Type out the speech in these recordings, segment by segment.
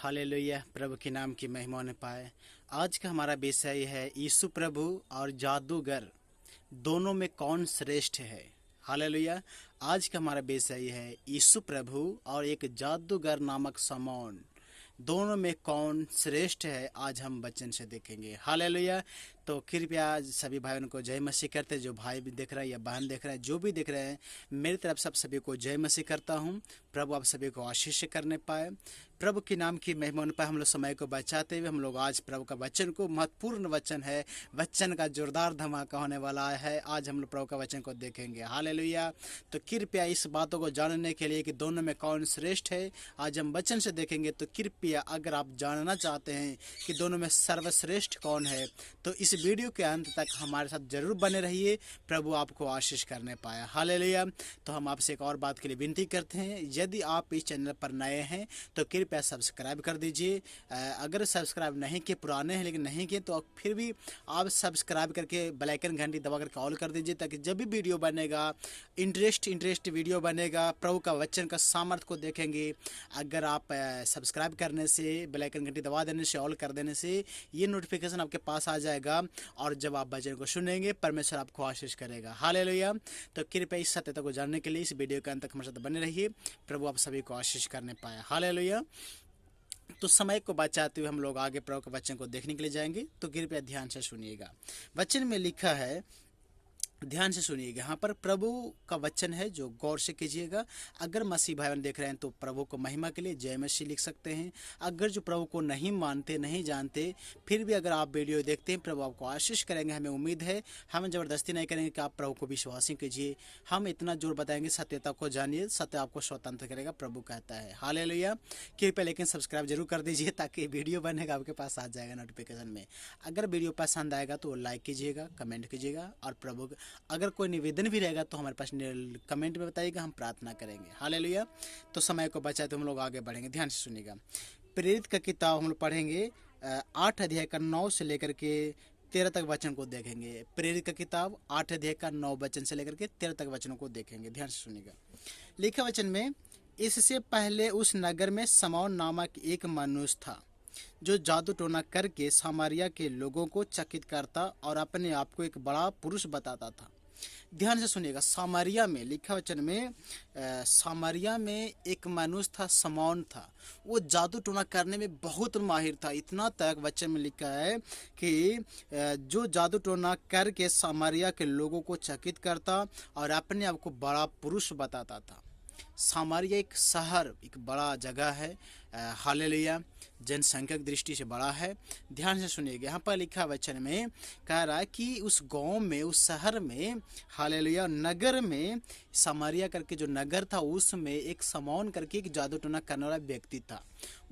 Hallelujah. प्रभु के नाम की महिमा होने पाए। आज का हमारा विषय है यीशु प्रभु और जादूगर दोनों में कौन श्रेष्ठ है। हालेलुया। आज का हमारा विषय है यीशु प्रभु और एक जादूगर नामक समौन, दोनों में कौन श्रेष्ठ है। आज हम वचन से देखेंगे। हालेलुया। तो कृपया सभी भाइयों को जय मसीह करते, जो भाई भी देख रहे हैं या बहन देख रहे हैं, जो भी देख रहे हैं, मेरी तरफ सब सभी को जय मसीह करता हूँ। प्रभु आप सभी को आशीष करने पाए, प्रभु के नाम की महिमा होने पाए। हम लोग समय को बचाते हुए हम लोग आज प्रभु का वचन को, महत्वपूर्ण वचन है, वचन का जोरदार धमाका होने वाला है। आज हम लोग प्रभु का वचन को देखेंगे। हालेलुया। तो कृपया इस बातों को जानने के लिए कि दोनों में कौन श्रेष्ठ है, आज हम वचन से देखेंगे। तो कृपया अगर आप जानना चाहते हैं कि दोनों में सर्वश्रेष्ठ कौन है, तो इस वीडियो के अंत तक हमारे साथ जरूर बने रहिए। प्रभु आपको आशीष करने पाया। हालेलुया। तो हम आपसे एक और बात के लिए विनती करते हैं, यदि आप इस चैनल पर नए हैं तो कृपया सब्सक्राइब कर दीजिए। अगर सब्सक्राइब नहीं किए, पुराने हैं लेकिन नहीं किए, तो फिर भी आप सब्सक्राइब करके बेल आइकन घंटी दबा करके ऑल कर दीजिए, ताकि जब भी वीडियो बनेगा, इंटरेस्ट वीडियो बनेगा, प्रभु का वचन का सामर्थ्य को देखेंगे। अगर आप सब्सक्राइब करने से, बेल आइकन घंटी दबा देने से, ऑल कर देने से ये नोटिफिकेशन आपके पास आ जाएगा, और जब आप वचन को सुनेंगे परमेश्वर आपको आशीष करेगा। हालेलुया। तो कृपया इस सत्यता को जानने के लिए इस वीडियो के अंत तक हमारे साथ बने रहिए। प्रभु आप सभी को आशीष करने पाए। हालेलुया। तो समय को बचाते हुए हम लोग आगे प्रभु के वचन को देखने के लिए जाएंगे। तो कृपया ध्यान से सुनिएगा। वचन में लिखा है, ध्यान से सुनिएगा। यहाँ पर प्रभु का वचन है, जो गौर से कीजिएगा। अगर मसीह भाई बहन देख रहे हैं तो प्रभु को महिमा के लिए जय मसीह लिख सकते हैं। अगर जो प्रभु को नहीं मानते, नहीं जानते, फिर भी अगर आप वीडियो देखते हैं, प्रभु आपको आशीष करेंगे। हमें उम्मीद है, हम ज़बरदस्ती नहीं करेंगे कि आप प्रभु को विश्वासी कीजिए। हम इतना जोर बताएंगे, सत्यता को जानिए, सत्य आपको स्वतंत्र करेगा, प्रभु कहता है। हालेलुया। कृपया लेकिन सब्सक्राइब जरूर कर दीजिए, ताकि वीडियो बनेगा आपके पास आ जाएगा नोटिफिकेशन में। अगर वीडियो पसंद आएगा तो लाइक कीजिएगा, कमेंट कीजिएगा, और प्रभु अगर कोई निवेदन भी रहेगा तो हमारे पास कमेंट में बताइएगा, हम प्रार्थना करेंगे। हालेलुया। तो समय को बचाए तो हम लोग आगे बढ़ेंगे। ध्यान से सुनिएगा। प्रेरित का किताब हम लोग पढ़ेंगे, 8 अध्याय का 9 से लेकर के 13 तक वचन को देखेंगे। प्रेरित का किताब 8 अध्याय का 9 वचन से लेकर के 13 तक वचनों को देखेंगे। ध्यान से सुनिएगा। लिखा वचन में, इससे पहले उस नगर में समौन नामक एक मनुष्य था, जो जादू टोना करके सामरिया के लोगों को चकित करता और अपने आप को एक बड़ा पुरुष बताता था। ध्यान से सुनिएगा। सामरिया में, लिखा वचन में, सामरिया में एक मनुष्य था, समौन था। वो जादू टोना करने में बहुत माहिर था। इतना तक वचन में लिखा है कि जो जादू टोना करके सामरिया के लोगों को चकित करता और अपने आप को बड़ा पुरुष बताता था। सामरिया एक शहर, एक बड़ा जगह है। हालेलुया। जनसंख्या की दृष्टि से बड़ा है। ध्यान से सुनिएगा। यहाँ पर लिखा वचन में कह रहा है कि उस गांव में, उस शहर में, हालेलुया, नगर में, सामरिया करके जो नगर था, उसमें एक समौन करके एक जादू टोना करने वाला व्यक्ति था।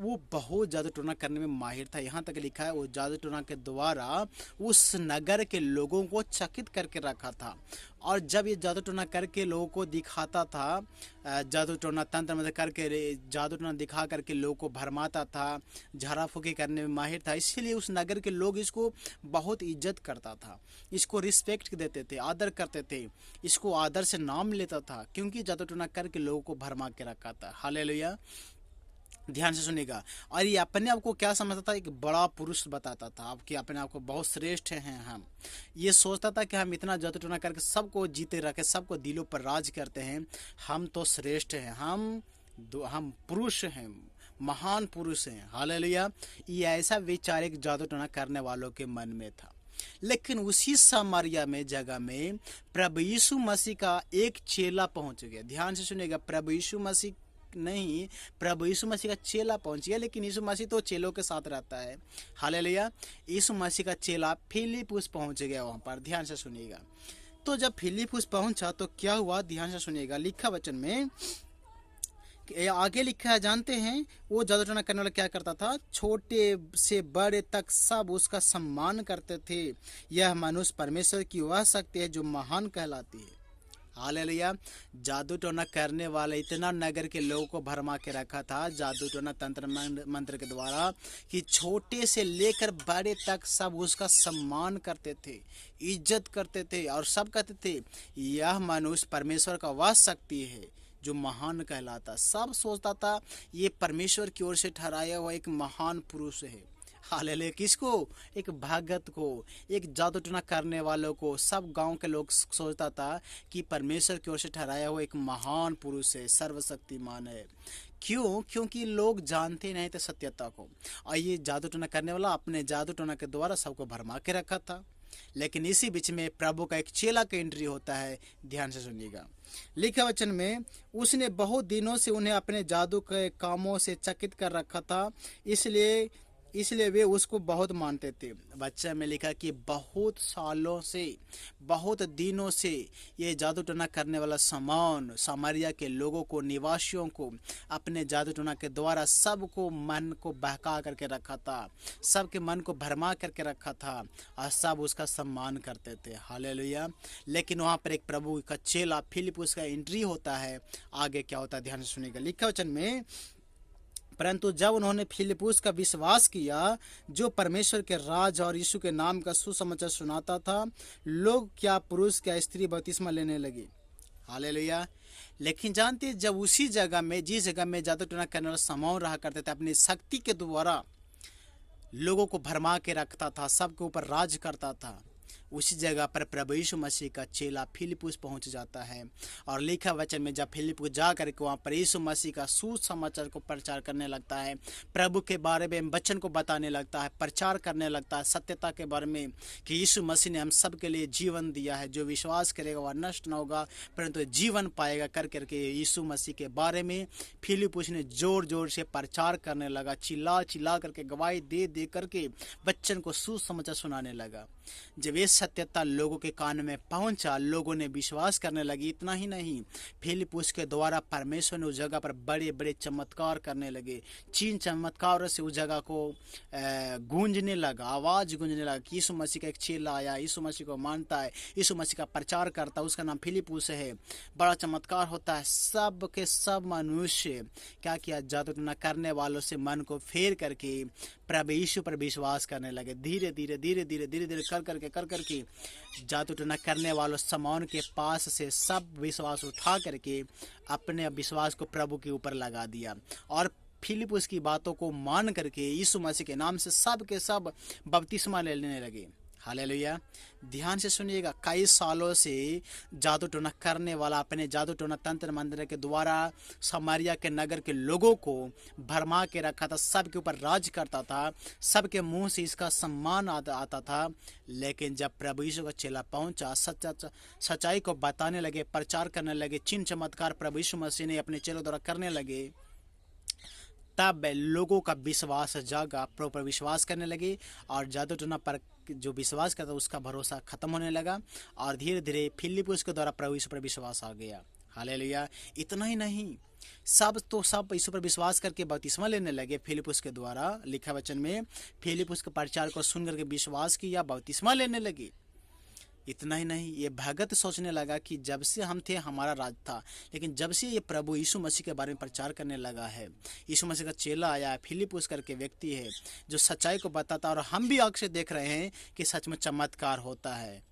वो बहुत जादू टोना करने में माहिर था। यहाँ तक लिखा है, वो जादू टोना के द्वारा उस नगर के लोगों को चकित करके रखा था। और जब ये जादू टोना करके लोगों को दिखाता था, जादू टोना तंत्र मंत्र करके, जादू टोना दिखा करके लोगों को भरमाता था, झाड़ा फूकी करने में माहिर था। इसीलिए उस नगर के लोग इसको बहुत इज्जत करता था, इसको रिस्पेक्ट देते थे, आदर करते थे, इसको आदर से नाम लेता था, क्योंकि जादू टोना करके लोगों को भरमा के रखा था। हालेलुया। ध्यान से सुनेगा। और ये अपने आप को क्या समझता था, एक बड़ा पुरुष बताता था, आपके अपने आप को बहुत श्रेष्ठ हैं हम। ये सोचता था कि हम इतना जादू टोना करके सबको जीते रखे, सबको दिलों पर राज करते हैं, हम तो श्रेष्ठ हैं, हम पुरुष हैं, महान पुरुष हैं। हालेलुया। ये ऐसा विचार एक जादू टोना करने वालों के मन में था। लेकिन उसी सामरिया में, जगह में, प्रभु यीशु मसीह का एक चेला पहुंच गया। ध्यान से सुनिएगा। प्रभु यीशु मसीह नहीं, प्रभु यीशु मसीह का चेला पहुंच गया। लेकिन यीशु मसीह तो चेलों के साथ रहता है। हालेलुया। यीशु मसीह का चेला फिलिप्पुस पहुंच गया वहां पर। ध्यान से सुनिएगा। तो जब फिलिप्पुस पहुंचा तो क्या हुआ, ध्यान से सुनिएगा। लिखा वचन में आगे लिखा है, जानते हैं, वो जादू टोना करने वाला क्या करता था, छोटे से बड़े तक सब उसका सम्मान करते थे। यह मनुष्य परमेश्वर की वह शक्ति है जो महान कहलाती है। हालेलुया। जादू टोना करने वाले इतना नगर के लोगों को भरमा के रखा था, जादू टोना तंत्र मंत्र के द्वारा, कि छोटे से लेकर बड़े तक सब उसका सम्मान करते थे, इज्जत करते थे, और सब कहते थे, यह मनुष्य परमेश्वर का वह शक्ति है जो महान कहलाता, सब सोचता था ये परमेश्वर की ओर से ठहराया हुआ एक महान पुरुष है। हालेलुया। किसको? एक भगत को, एक जादू टोना करने वालों को। सब गांव के लोग सोचता था कि परमेश्वर की ओर से ठहराया हुआ एक महान पुरुष है, सर्वशक्तिमान है। क्यों? क्योंकि लोग जानते नहीं थे सत्यता को, और ये जादू टोना करने वाला अपने जादू टोना के द्वारा सबको भरमा के रखा था। लेकिन इसी बीच में प्रभु का एक चेला का एंट्री होता है। ध्यान से सुनिएगा, लिखा वचन में, उसने बहुत दिनों से उन्हें अपने जादू के कामों से चकित कर रखा था, इसलिए वे उसको बहुत मानते थे। बच्चा में लिखा कि बहुत सालों से, बहुत दिनों से ये जादू टोना करने वाला सामान सामरिया के लोगों को, निवासियों को अपने जादू टोना के द्वारा सबको मन को बहका करके रखा था, सबके मन को भरमा करके रखा था, और सब उसका सम्मान करते थे। हालेलुया। लेकिन वहाँ पर एक प्रभु का चेला फिलिप्पुस का एंट्री होता है। आगे क्या होता है ध्यान से सुनिएगा, लिखा वचन में, परंतु जब उन्होंने फिलिप्पुस का विश्वास किया, जो परमेश्वर के राज और यीशु के नाम का सुसमाचार सुनाता था, लोग क्या पुरुष क्या स्त्री बपतिस्मा लेने लगे। हालेलुया। लेकिन जानते, जब उसी जगह में, जिस जगह में जादू टोना करने वाला सामान रहा करते थे, अपनी शक्ति के द्वारा लोगों को भरमा के रखता था, सबके ऊपर राज करता था, उसी जगह पर प्रभु यीशु मसीह का चेला फिलिप्पुस पहुंच जाता है। और लिखा वचन में, जब फिलिप्पुस जा करके वहाँ पर यीशु मसीह का सुसमाचार को प्रचार करने लगता है, प्रभु के बारे में वचन को बताने लगता है, प्रचार करने लगता है सत्यता के बारे में कि यीशु मसीह ने हम सब के लिए जीवन दिया है, जो विश्वास करेगा वह नष्ट न होगा परंतु जीवन पाएगा, कर करके यीशु मसीह के बारे में फिलिप्पुस ने जोर जोर से प्रचार करने लगा, चिल्ला चिल्ला करके गवाही दे दे करके बच्चन को सुसमाचार सुनाने लगा। जब ये सत्यता लोगों के कान में पहुंचा, लोगों ने विश्वास करने लगी। इतना ही नहीं, फिलिप्पुस के द्वारा परमेश्वर ने उस जगह पर बड़े बड़े चमत्कार करने लगे। चीन चमत्कार से उस जगह को गूंजने लगा, आवाज गूंजने लगा कि यीशु मसीह का एक चेला आया, यीशु मसीह को मानता है, यीशु मसीह का प्रचार करता है, उसका नाम फिलिप्पुस है। बड़ा चमत्कार होता है। सब के सब मनुष्य क्या किया, जादू टोना करने वालों से मन को फेर करके प्रभु यीशु पर विश्वास करने लगे। धीरे धीरे धीरे धीरे धीरे धीरे कर करके जादू टोना करने वालों सामान के पास से सब विश्वास उठा करके अपने विश्वास को प्रभु के ऊपर लगा दिया, और फिलिप्पुस की बातों को मान करके यीशु मसीह के नाम से सब के सब बपतिस्मा लेने लगे। हालेलुया। ध्यान से सुनिएगा, कई सालों से जादू टोना करने वाला अपने जादू टोना तंत्र मंत्र के द्वारा समारिया के नगर के लोगों को भरमा के रखा था, सबके ऊपर राज करता था, सबके मुंह से इसका सम्मान आता था। लेकिन जब प्रभु यीशु का चेला पहुंचा, सच्चाई को बताने लगे, प्रचार करने लगे, चिन्ह चमत्कार प्रभु यीशु मसीह ने अपने चेलों द्वारा करने लगे, तब लोगों का विश्वास जागा, प्रॉपर विश्वास करने लगे, और जादू टोना पर जो विश्वास करता उसका भरोसा खत्म होने लगा, और धीरे धीरे फिलिप्पुस के द्वारा प्रभु यीशु पर विश्वास आ गया। हालेलुया। इतना ही नहीं, सब यीशु पर विश्वास करके बपतिस्मा लेने लगे फिलिप्पुस के द्वारा। लिखा वचन में, फिलिप्पुस के प्रचार को सुन करके विश्वास किया, बपतिस्मा लेने लगे। इतना ही नहीं, ये भगत सोचने लगा कि जब से हम थे हमारा राज था, लेकिन जब से ये प्रभु यीशु मसीह के बारे में प्रचार करने लगा है, यीशु मसीह का चेला आया, फिलिप्पुस करके व्यक्ति है जो सच्चाई को बताता, और हम भी आँख से देख रहे हैं कि सच में चमत्कार होता है।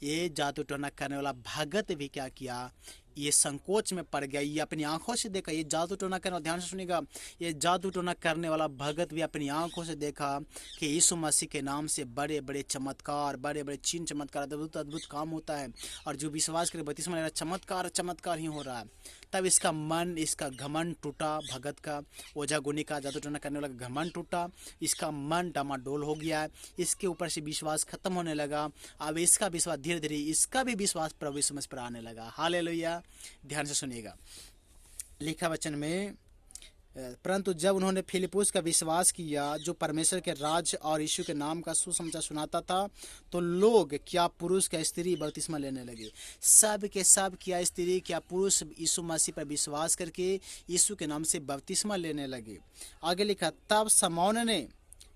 ये जादू टोना करने वाला भगत भी क्या किया, ये संकोच में पड़ गया। ये अपनी आंखों से देखा, ये जादू टोना करने, ध्यान से सुनिएगा, ये जादू टोना करने वाला भगत भी अपनी आंखों से देखा कि यीशु मसीह के नाम से बड़े बड़े चमत्कार, बड़े बड़े चिन्ह चमत्कार, अद्भुत अद्भुत काम होता है, और जो विश्वास करे बपतिस्मा ले रहा, चमत्कार चमत्कार ही हो रहा है। तब इसका मन, इसका घमंड टूटा, भगत का, ओझा गुनी का, जादू टोना करने वाला घमंड टूटा, इसका मन डामाडोल हो गया है, इसके ऊपर से विश्वास खत्म होने लगा। अब इसका विश्वास धीरे धीरे, इसका भी विश्वास प्रभु यीशु मसीह पर आने लगा। हालेलुया। ध्यान से सुनिएगा, लिखा वचन में, परंतु जब उन्होंने फिलिप्पुस का विश्वास किया, जो परमेश्वर के राज और यीशु के नाम का सुसमाचार सुनाता था, तो लोग क्या पुरुष क्या स्त्री बपतिस्मा लेने लगे। सब के सब, क्या स्त्री क्या पुरुष यीशु मसीह पर विश्वास करके यीशु के नाम से बपतिस्मा लेने लगे। आगे लिखा, तब शमौन ने,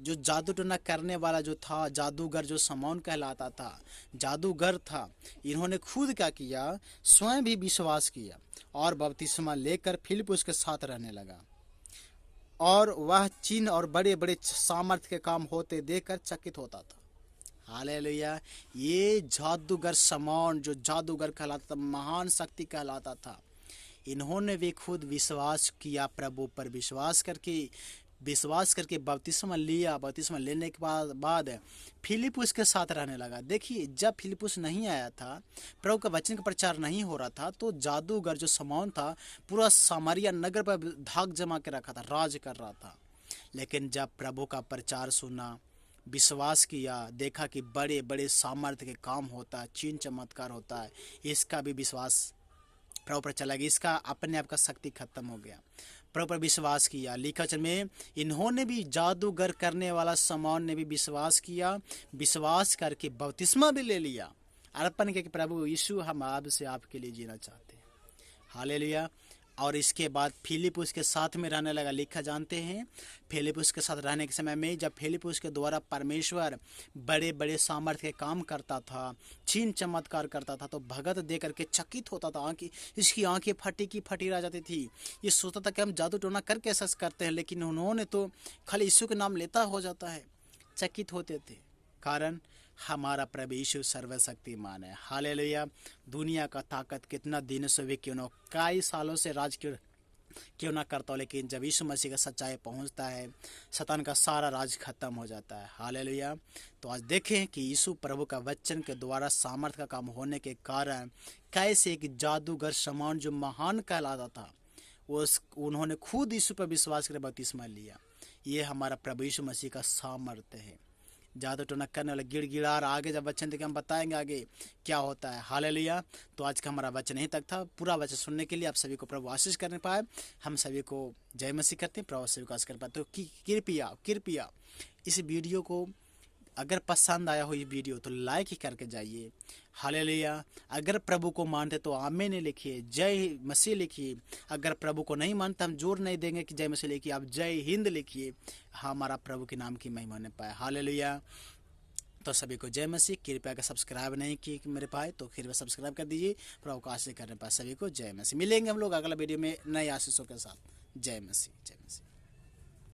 जो जादू टोना करने वाला जो था, जादूगर जो शमौन कहलाता था, जादूगर था, इन्होंने खुद क्या किया, स्वयं भी विश्वास किया और बपतिस्मा लेकर फिलिप्पुस के साथ रहने लगा, और वह चिन्ह और बड़े बड़े सामर्थ्य के काम होते देखकर चकित होता था। हालेलुया। ये जादूगर शमौन, जो जादूगर कहलाता था, महान शक्ति कहलाता था, इन्होंने भी खुद विश्वास किया, प्रभु पर विश्वास करके बपतिस्मा लिया। बपतिस्मा लेने के बाद फिलिपुस के साथ रहने लगा। देखिए, जब फिलिपुस नहीं आया था, प्रभु का वचन का प्रचार नहीं हो रहा था, तो जादूगर जो शमौन था पूरा सामरिया नगर पर धाक जमा के रखा था, राज कर रहा था। लेकिन जब प्रभु का प्रचार सुना, विश्वास किया, देखा कि बड़े बड़े सामर्थ्य के काम होता है, चिन्ह चमत्कार होता है, इसका भी विश्वास प्रभु पर चला गया। इसका अपने आप का शक्ति खत्म हो गया। प्रभु पर विश्वास किया। लिखा वचन में इन्होंने भी, जादूगर करने वाला शमौन ने भी विश्वास किया, विश्वास करके बपतिस्मा भी ले लिया, अर्पण किया कि प्रभु यीशु, हम आपसे आपके लिए जीना चाहते हैं। हालेलुया। और इसके बाद फिलिपुस के साथ में रहने लगा। लिखा जानते हैं, फिलिपुस के साथ रहने के समय में जब फिलिपुस के द्वारा परमेश्वर बड़े बड़े सामर्थ्य के काम करता था, चिन्ह चमत्कार करता था, तो भगत देख करके चकित होता था। इसकी आंखें फटी की फटी रह जाती थी। ये सोचता था कि हम जादू टोना करके ऐसा करते हैं, लेकिन उन्होंने तो खाली यीशु के नाम लेता हो जाता है। चकित होते थे, कारण हमारा प्रभु यीशु सर्वशक्तिमान है। हालेलुया। दुनिया का ताकत कितना दिन से भी क्यों न, कई सालों से राज क्यों ना करता हो, लेकिन जब यीशु मसीह का सच्चाई पहुंचता है, शैतान का सारा राज खत्म हो जाता है। हालेलुया। तो आज देखें कि यीशु प्रभु का वचन के द्वारा सामर्थ्य का काम होने के कारण कैसे एक जादूगर शमौन जो महान कहलाता था, उन्होंने खुद यीशु पर विश्वास कर बपतिस्मा लिया। ये हमारा प्रभु यीशु मसीह का सामर्थ्य है। जादू टोना करने वाले गिड़गिड़ार, आगे जब वचन देखे हम बताएंगे आगे क्या होता है। हालेलुया। तो आज का हमारा वचन यहीं तक था। पूरा वचन सुनने के लिए आप सभी को प्रभु आशीष करने पाए, हम सभी को जय मसीह करते हैं, प्रभु सभी को आशीष कर पाए। तो कृपया इस वीडियो को, अगर पसंद आया हो ये वीडियो, तो लाइक ही करके जाइए। हालेलुया। अगर प्रभु को मानते तो आमीन लिखिए, जय मसीह लिखिए। अगर प्रभु को नहीं मानते, हम जोर नहीं देंगे कि जय मसीह लिखिए, आप जय हिंद लिखिए। हमारा प्रभु के नाम की महिमा ने पाए। हालेलुया। तो सभी को जय मसीह। कृपया अगर सब्सक्राइब नहीं किए मेरे पाए तो कृपया सब्सक्राइब कर दीजिए। प्रभु को आशीष करने पाए। सभी को जय मसीह। मिलेंगे हम लोग अगला वीडियो में नए आशीषों के साथ। जय मसीह, जय मसीह।